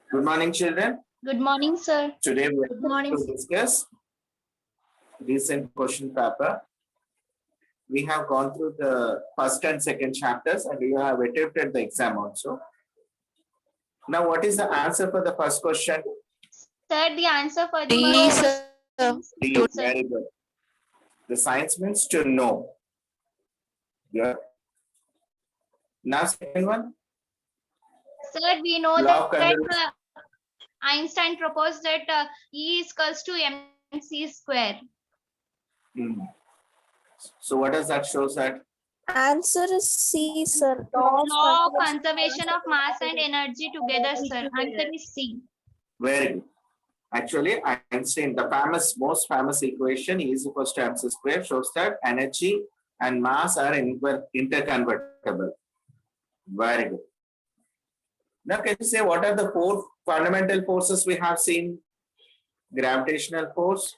Good morning, children. Good morning, sir. Today we are Good morning, going to discuss recent question paper. We have gone through the first and second chapters and you have attempted the exam also. Now, what is the answer for the first question? Sir, the answer for the D, first sir. question is D, sir. very good. The science means to know. Good. Now, second one. Sir, we know Law of that conservation. Einstein proposed that E is equals to mc square. So, what does that show, that? Answer is C, sir. Law of conservation of mass and energy together, sir. Answer is C. Very good. Actually, Einstein, the most famous equation E is equals to mc square shows that energy and mass are interconvertible. Very good. Now, can you say what are the four fundamental forces we have seen? Gravitational force,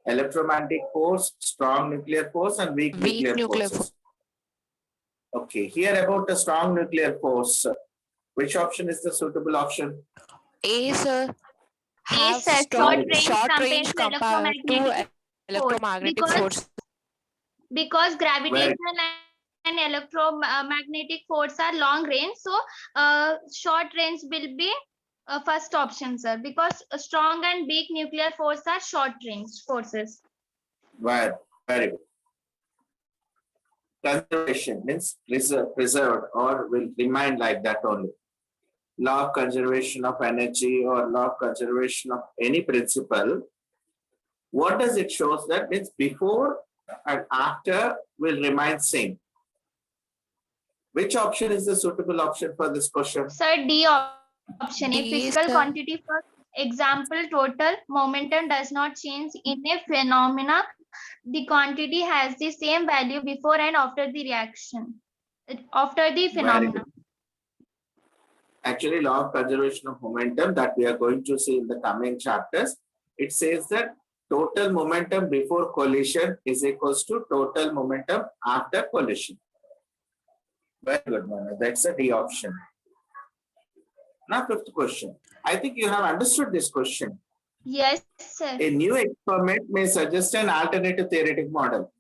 electromagnetic force, strong nuclear force, and weak nuclear forces. Okay, here about the strong nuclear force. Which option is the suitable option? A, sir. Have sir. short range compared to electromagnetic force. Because gravitational and electromagnetic force are long range, so short range will be first option, sir, because strong and weak nuclear force are short range forces. Very good. Conservation means preserved or will remain like that only. Law of conservation of energy or law of conservation of any principle. What does it show? That means before and after will remain same. Which option is the suitable option for this question? Sir, D option. D, A physical sir. quantity, for example, total momentum does not change in a phenomena. The quantity has the same value before and after the reaction, after the phenomena. Actually, law of conservation of momentum that we are going to see in the coming chapters, it says that total momentum before collision is equals to total momentum after collision. Very good, Manu. That's the D option. Now, fifth question. I think you have understood this question. Yes, sir. A new experiment may suggest an alternative theoretic model,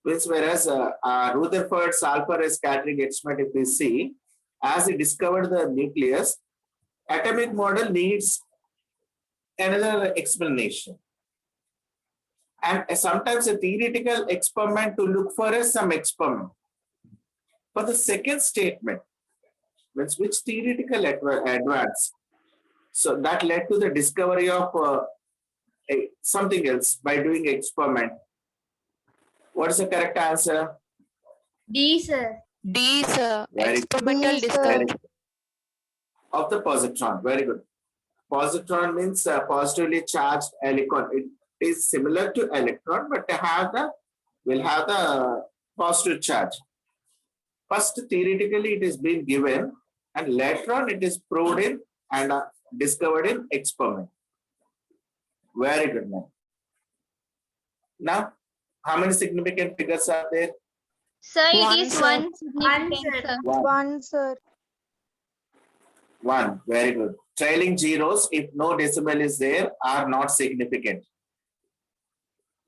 which whereas Rutherford's alpha ray scattering experiment, if we see, as he discovered the nucleus, atomic model needs another explanation. And sometimes a theoretical experiment to look for some experiment. For the second statement, which theoretical advance, so that led to the discovery of something else by doing experiment. What is the correct answer? D, sir. D, sir. Very Experimental good. discovery. Of the positron. Very good. Positron means positively charged electron. It is similar to electron, but will have the positive charge. First, theoretically, it is being given, and later on, it is proved in and discovered in experiment. Very good, man. Now, how many significant figures are there? Sir, One, it is sir. one significant, sir. One, sir. One. Very good. Trailing zeros, if no decimal is there, are not significant.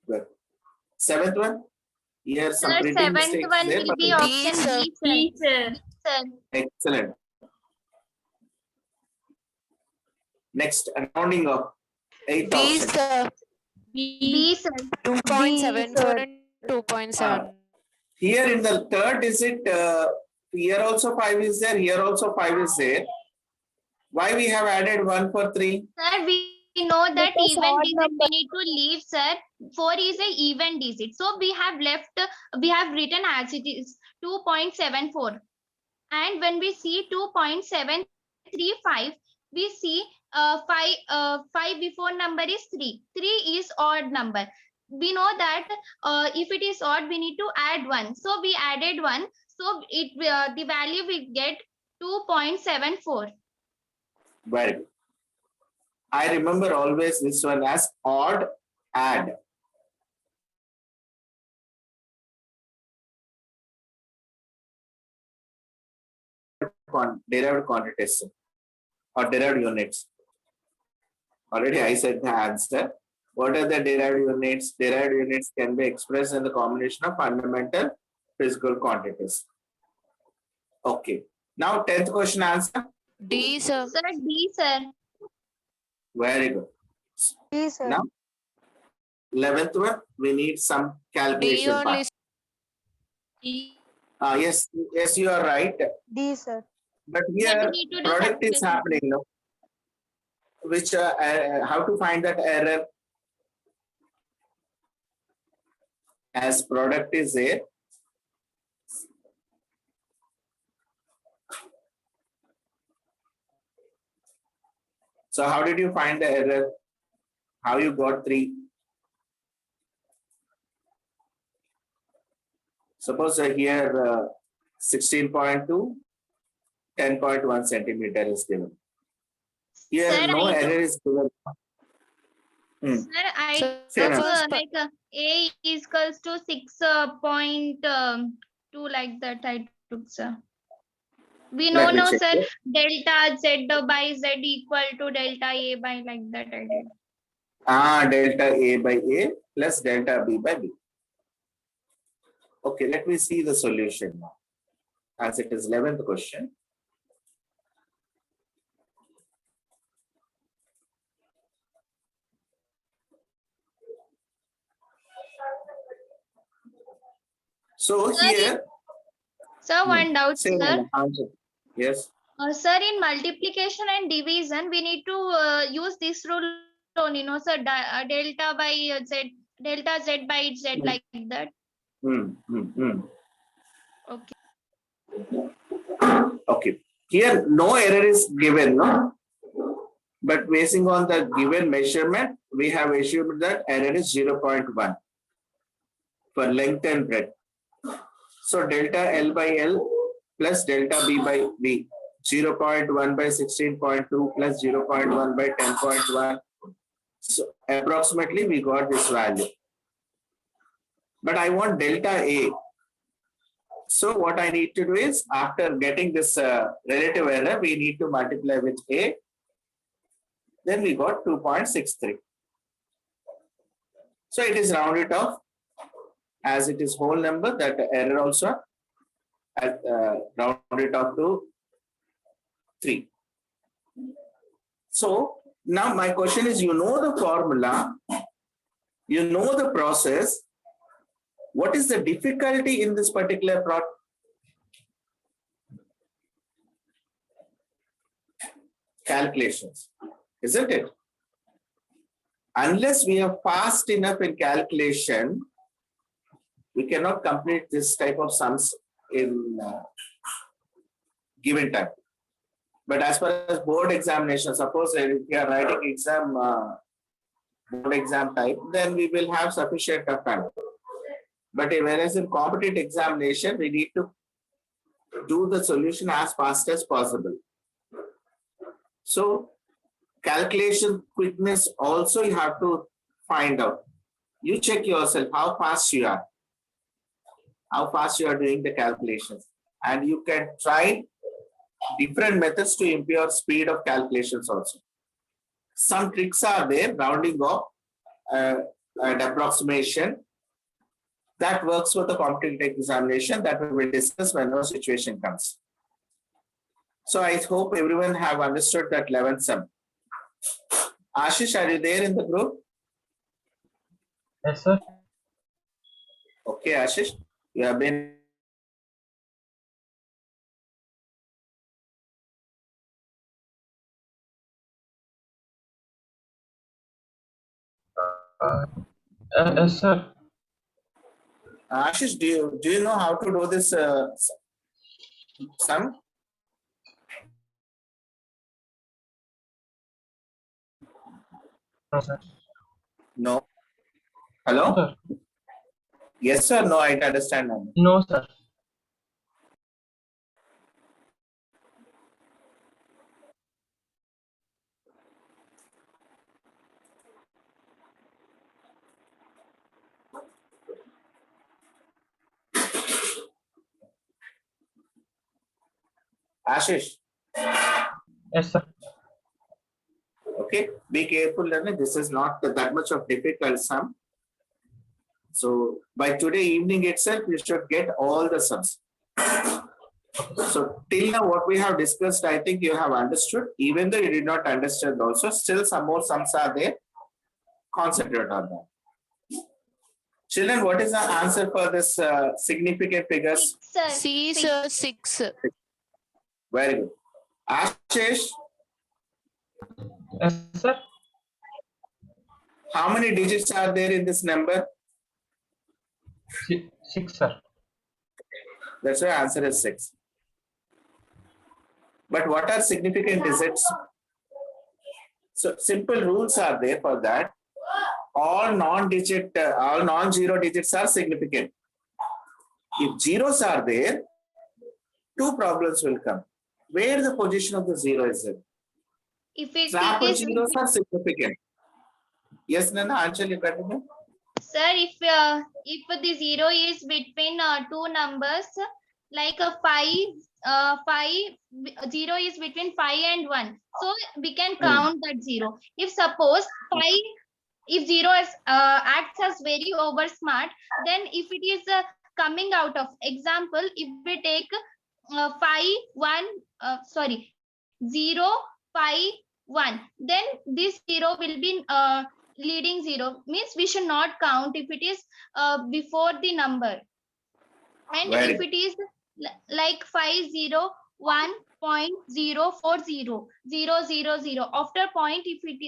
Good. Seventh one? Here some Sir, printing seventh mistakes one there, will but be option B, sir. Sir. excellent. Next, rounding up. 8 B, option. sir. B, sir. 2.74 and 2.7. Here in the third digit, here also 5 is there, here also 5 is there. Why we have added 1 for 3? Sir, we know that Because even odd digit number. we need to leave, sir. 4 is a even digit. So we have written as it is 2.74. And when we see 2.735, we see 5 before number is 3. 3 is odd number. We know that if it is odd, we need to add 1. So we added 1. So the value we get 2.74. Very good. I remember always this one as odd add. Derived quantity. or derived units? Already I said the answer. What are the derived units? Derived units can be expressed in the combination of fundamental physical quantities. Okay. Now 10th question answer. D, sir. Sir, D, sir. Very good. D, sir. Now 11th one, we need some D calculation only. part. Yes, you are right. D, sir. But But here we need to do product is calculation. happening, no? Which how to find that error? As product is there, so how did you find the error? How you got 3? Suppose here 16.2, 10.1 centimeter is given. Here Sir, no I error is given. Sir, I Sir, took first like A is equals to 6.2 like that I took, sir. We know Let me now, check sir, it. delta Z by Z equal to delta A by like that I did. Delta A by A plus delta B by B. Okay, let me see the solution now. As it is 11th question. So Sir, here, Sir, one doubt, say sir. answer. Yes. Sir, in multiplication and division, we need to use this rule only, no, sir, delta by Z, delta Z by Z like that. Okay. Okay. Here, no error is given, no? But basing on the given measurement, we have assumed that error is 0.1 for length and breadth. So delta L by L plus delta B by B, 0.1 by 16.2 plus 0.1 by 10.1. So approximately we got this value. But I want delta A. So what I need to do is, after getting this relative error, we need to multiply with A. Then we got 2.63. So it is rounded off. As it is whole number, that error also rounded off to 3. So now my question is, you know the formula, you know the process. What is the difficulty in this particular calculations? Isn't it? Unless we are fast enough in calculation, we cannot complete this type of sums in given time. But as far as board examination, suppose if we are writing exam, board exam type, then we will have sufficient time. But whereas in competitive examination, we need to do the solution as fast as possible. So calculation quickness also you have to find out. You check yourself how fast you are. How fast you are doing the calculations. And you can try different methods to improve your speed of calculations also. Some tricks are there, rounding off and approximation. That works for the competitive examination that we will discuss when the situation comes. So I hope everyone have understood that 11th sum. Ashish, are you there in the group? Yes, sir. Okay, Ashish, you have been. Yes, sir. Ashish, do you know how to do this sum? No, sir. No. Hello? No, sir. Yes, sir. No, I understand now. No, sir. Ashish, Yes, sir. Okay, be careful, learner. This is not that much of difficult sum. So by today evening itself, you should get all the sums. So till now, what we have discussed, I think you have understood. Even though you did not understand also, still some more sums are there. Concentrate on that. Children, what is the answer for this significant figures? Sir. C, Six. sir. 6. Very good. Ashish, Yes, sir. how many digits are there in this number? 6, sir. That's why answer is 6. But what are significant digits? So simple rules are there for that. All non-zero digits are significant. If zeros are there, two problems will come. Where the position of the zero is it? If it Trap is, zeros are significant. Yes, Nana, answer you continue. sir, if the zero is between two numbers, like a 0 is between 5 and 1, so we can count that 0. If suppose 5, if 0 is, acts as very over smart, then if it is coming out of example, if we take 5 1 0 5 1, then this 0 will be leading 0, means we should not count if it is before the number. And Very if it is like 501.040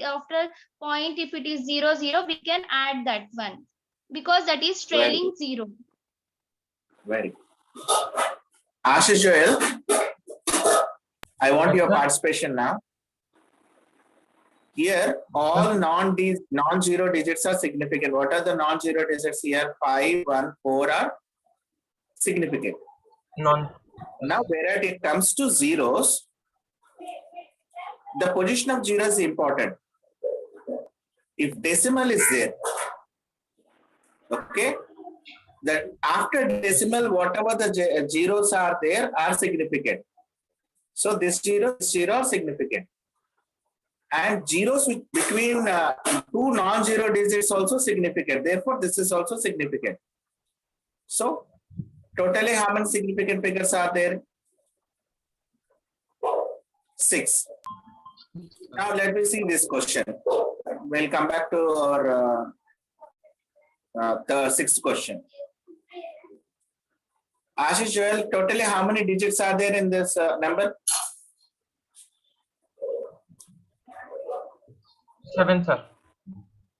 after point, if it is 00, we can add that one, because that is trailing 0. Very good. Ashish Joel, I want your participation now. Here, all non-zero digits are significant. What are the non-zero digits here? 5, 1, 4 are significant. Non. Now, where it comes to zeros, the position of zero is important. If decimal is there, okay, that after decimal, whatever the zeros are there are significant. So this zero are significant. And zeros between two non-zero digits also significant. Therefore, this is also significant. So, totally how many significant figures are there? 6. Now, let me see this question. We'll come back to our the 6th question. Ashish Joel, totally how many digits are there in this number? 7, sir.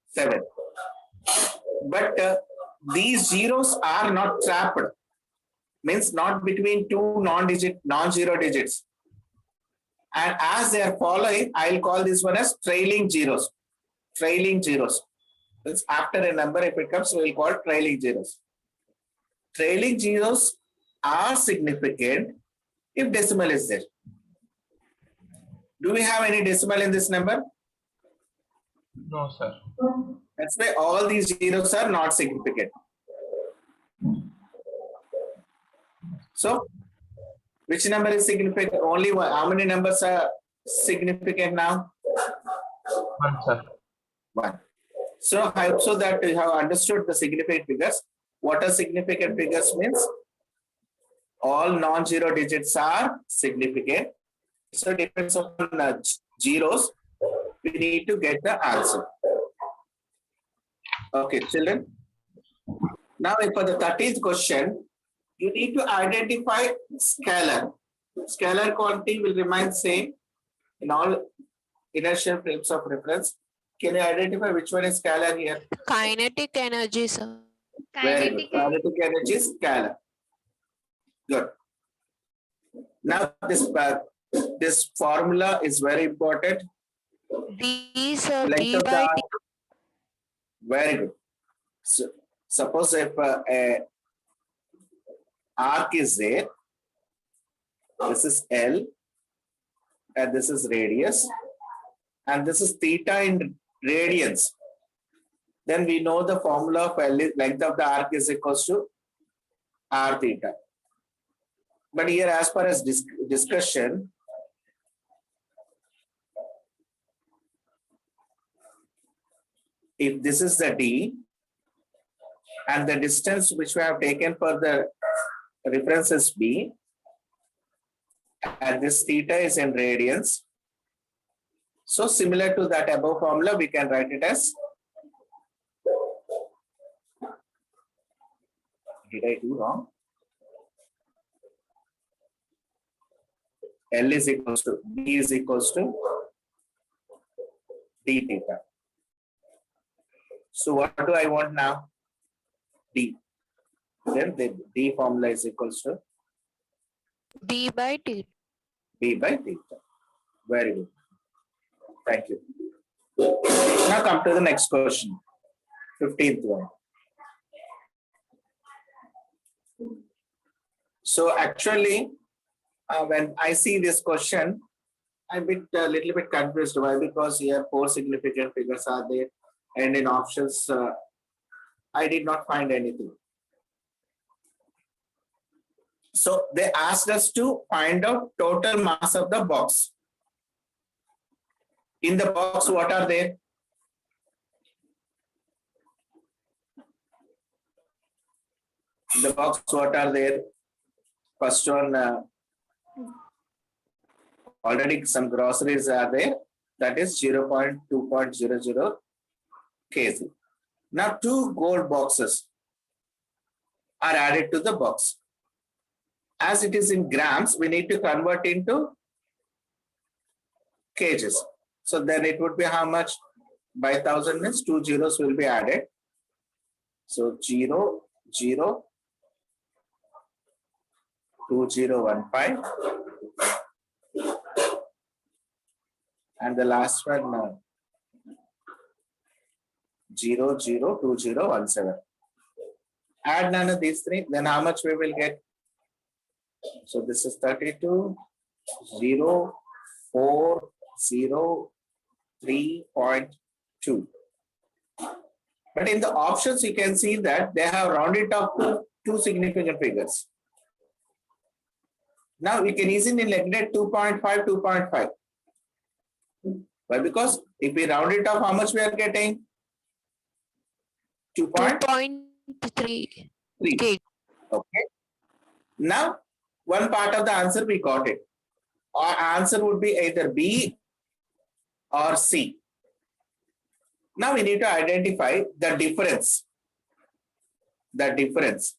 7. But these zeros are not trapped. Means not between two non-zero digits. And as they are following, I'll call this one as trailing zeros. Trailing zeros. It's after a number, if it comes, we'll call trailing zeros. Trailing zeros are significant if decimal is there. Do we have any decimal in this number? No, sir. That's why all these zeros are not significant. So, which number is significant? Only one. How many numbers are significant now? 1, sir. 1. So, I hope so that you have understood the significant figures. What are significant figures means? All non-zero digits are significant. So, it depends on zeros. We need to get the answer. Okay, children. Now, for the 13th question, you need to identify scalar. Scalar quantity will remain same in all inertial frames of reference. Can you identify which one is scalar here? Kinetic energy, sir. Very good. Kinetic energy is scalar. Good. Now, this formula is very important. D, sir. Length D of by the T. arc. Very good. So, suppose if a arc is there, this is L, and this is radius, and this is theta in radians. Then we know the formula of L, length of the arc is equals to R theta. But here, as far as discussion, if this is the D and the distance which we have taken for the reference is B, and this theta is in radians. So similar to that above formula, we can write it as, did I do wrong? L is equals to B is equals to D theta. So what do I want now? D. Then the D formula is equals to B by T. B by theta. Very good. Thank you. Now come to the next question. 15th one. So actually, when I see this question, I'm a little bit confused. Why? Because here 4 significant figures are there, and in options, I did not find anything. So they asked us to find out total mass of the box. In the box, what are there? In the box, what are there? First one, already some groceries are there. That is 0.2.00 kg. Now 2 gold boxes are added to the box. As it is in grams, we need to convert into kgs. So then it would be how much? By 1000 means 2 zeros will be added. So 0, 0, 2015. And the last one, 0, 0, 2017. Add none of these three, then how much we will get? So this is 32, 0, 4, 0, 3.2. But in the options, you can see that they have rounded up to 2 significant figures. Now we can easily neglect 2.5, 2.5. Why? Because if we round it off, how much we are getting? 2.3 kg. Okay. Now, one part of the answer we got it. Our answer would be either B or C. Now we need to identify the difference. The difference.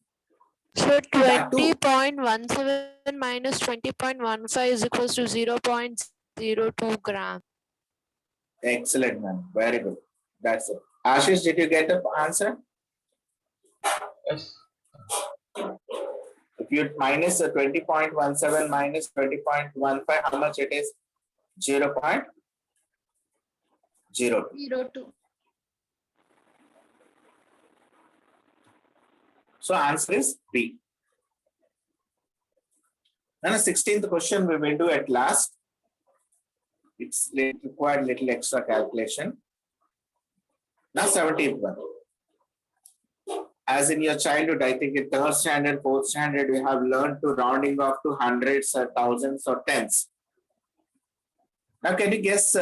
So 20.17 minus 20.15 is equals to 0.02 gram. Excellent, man. Very good. That's it. Ashish, did you get the answer? Yes. If you minus the 20.17 minus 20.15, how much it is? 0.02. 02. So answer is B. Then the 16th question we will do at last. It's required little extra calculation. Now 17th one. As in your childhood, I think in 3rd standard, 4th standard, we have learned to rounding off to hundreds or thousands or tens. Now can you guess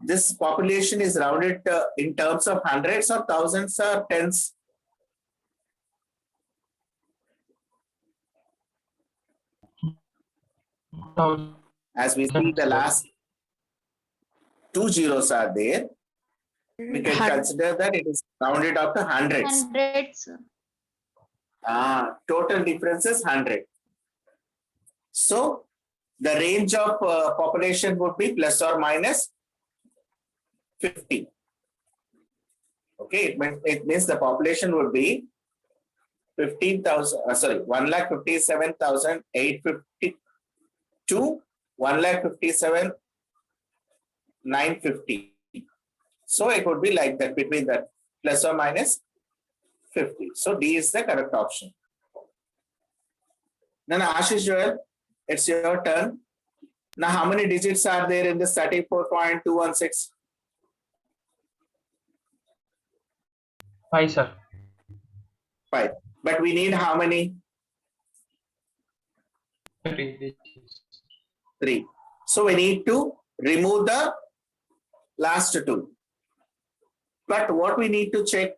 this population is rounded in terms of hundreds or thousands or tens? As we see the last 2 zeros are there, we can consider that it is rounded up to hundreds. Hundreds. Total difference is 100. So the range of population would be plus or minus 50. Okay, it means the population would be 1,57,850 to 1,57,950. So it would be like that, between that, plus or minus 50. So D is the correct option. Then Ashish Joel, it's your turn. Now how many digits are there in this 34.216? 5, sir. 5. But we need how many? 3. 3. So we need to remove the last 2. But what we need to check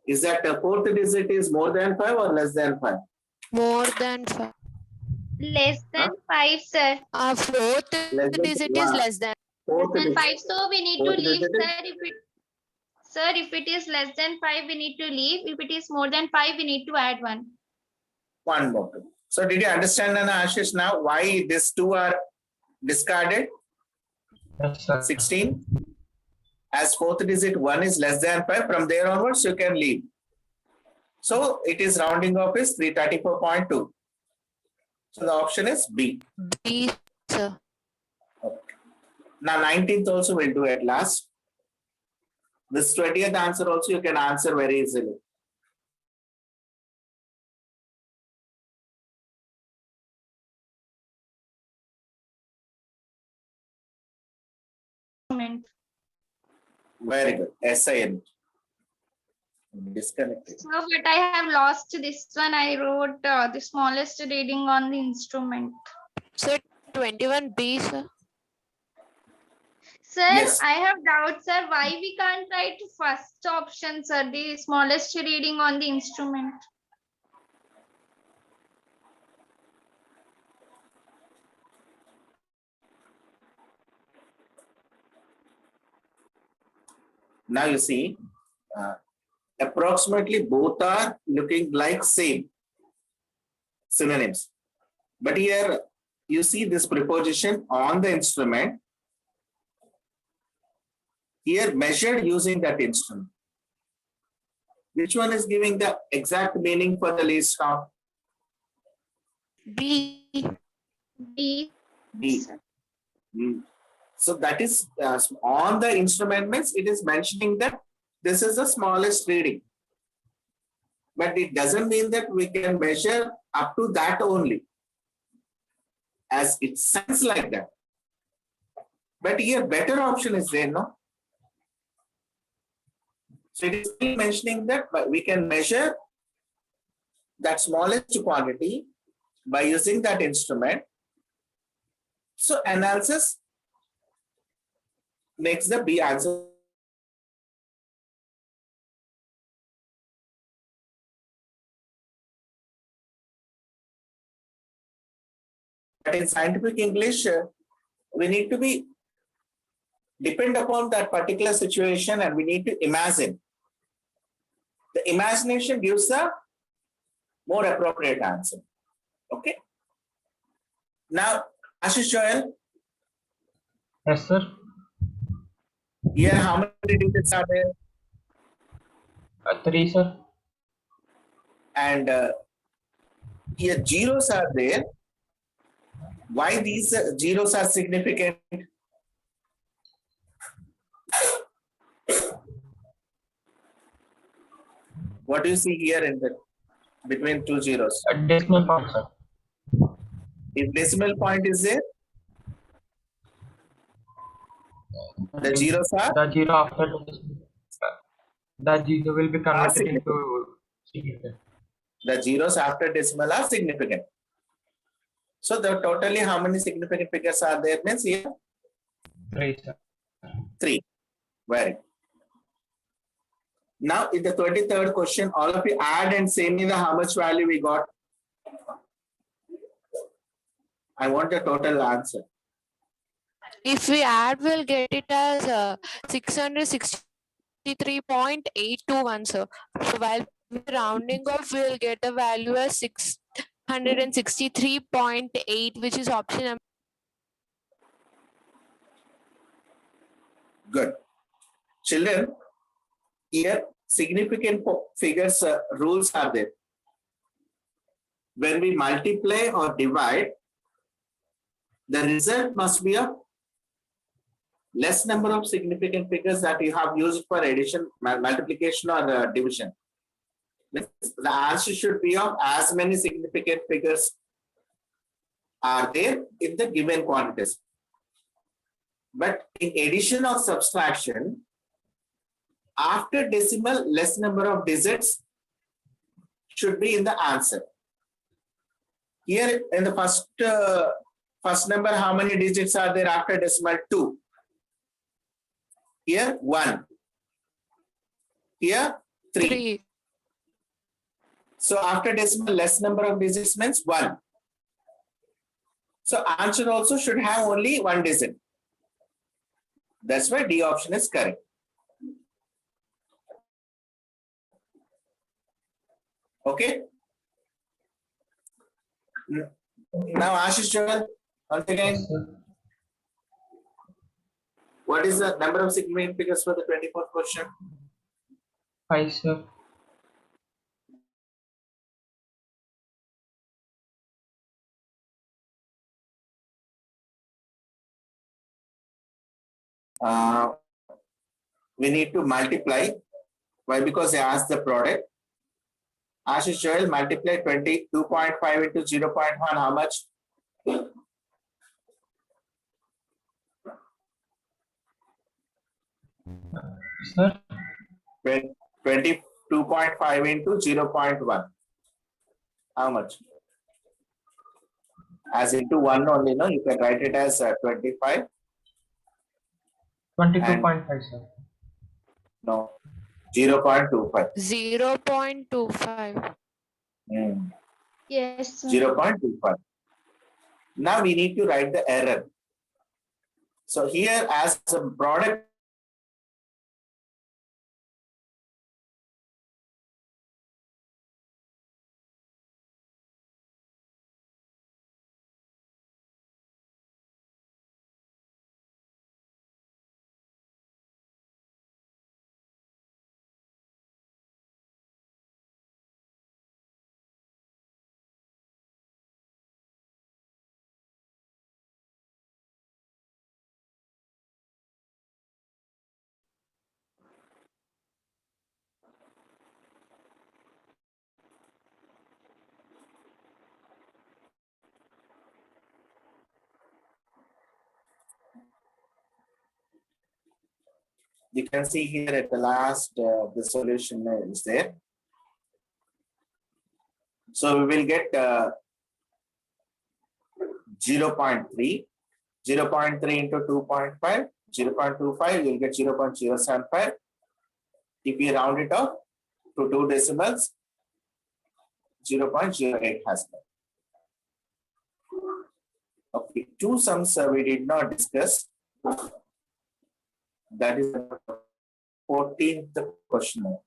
is that the fourth digit is more than 5 or less than 5. More than 5. Less than 5, sir. Fourth Less than digit is 1. less than. Fourth Less than digit. 5. So we need to Fourth leave, digit is- sir. If it is less than 5, we need to leave. If it is more than 5, we need to add 1. One more. So did you understand, Nana Ashish, now why these two are discarded? Yes, sir. 16. As fourth digit 1 is less than 5, from there onwards you can leave. So it is rounding off is 334.2. So the option is B. B, sir. Now 19th also we'll do at last. This 20th answer also you can answer very easily. Very good. SIN. Disconnected. So, but I have lost this one. I wrote the smallest reading on the instrument. So 21B, sir. Sir, Yes. I have doubts, sir. Why we can't write first option, sir? The smallest reading on the instrument. Now you see, approximately both are looking like same synonyms. But here you see this preposition on the instrument. Here measured using that instrument. Which one is giving the exact meaning for the least count? B. B. B. Mm. So that is on the instrument means it is mentioning that this is the smallest reading. But it doesn't mean that we can measure up to that only. As it sounds like that. But here better option is there, no? So it is still mentioning that we can measure that smallest quantity by using that instrument. So analysis makes the B answer. But in scientific English, we need to be depend upon that particular situation and we need to imagine. The imagination gives a more appropriate answer. Okay. Now, Ashish Joel, Yes, sir. here how many digits are there? 3, sir. And here zeros are there. Why these zeros are significant? What do you see here in the between two zeros? A decimal point, sir. If decimal point is there, the zeros are The zero after the decimal. The zero will be converted significant. into significant. The zeros after decimal are significant. So the totally how many significant figures are there means here 3, sir. 3. Very good. Now in the 23rd question, all of you add and say me the how much value we got. I want the total answer. If we add, we'll get it as 663.821, sir. So while rounding off, we'll get the value as 663.8, which is option number. Good. Children, here significant figures rules are there. When we multiply or divide, the result must be a less number of significant figures that you have used for addition, multiplication or division. The answer should be of as many significant figures are there in the given quantities. But in addition or subtraction, after decimal, less number of digits should be in the answer. Here in the first number, how many digits are there after decimal? 2. Here 1. Here 3. 3. So after decimal, less number of digits means 1. So answer also should have only 1 digit. That's why D option is correct. Okay. Now Ashish Joel, once again, Yes, sir. what is the number of significant figures for the 24th question? 5, sir. We need to multiply. Why? Because they asked the product. Ashish Joel, multiply 22.5 into 0.1. How much? Sir, 22.5 into 0.1. How much? As into 1 only, no? You can write it as 25. 22.5, sir. No, 0.25. 0.25. Yes, sir. 0.25. Now we need to write the error. So here as a product, you can see here at the last, the solution is there. So we will get 0.3. 0.3 into 2.5, 0.25, you'll get 0.075. If we round it off to 2 decimals, 0.08 has come. Okay, 2 sums we did not discuss. That is the 14th question.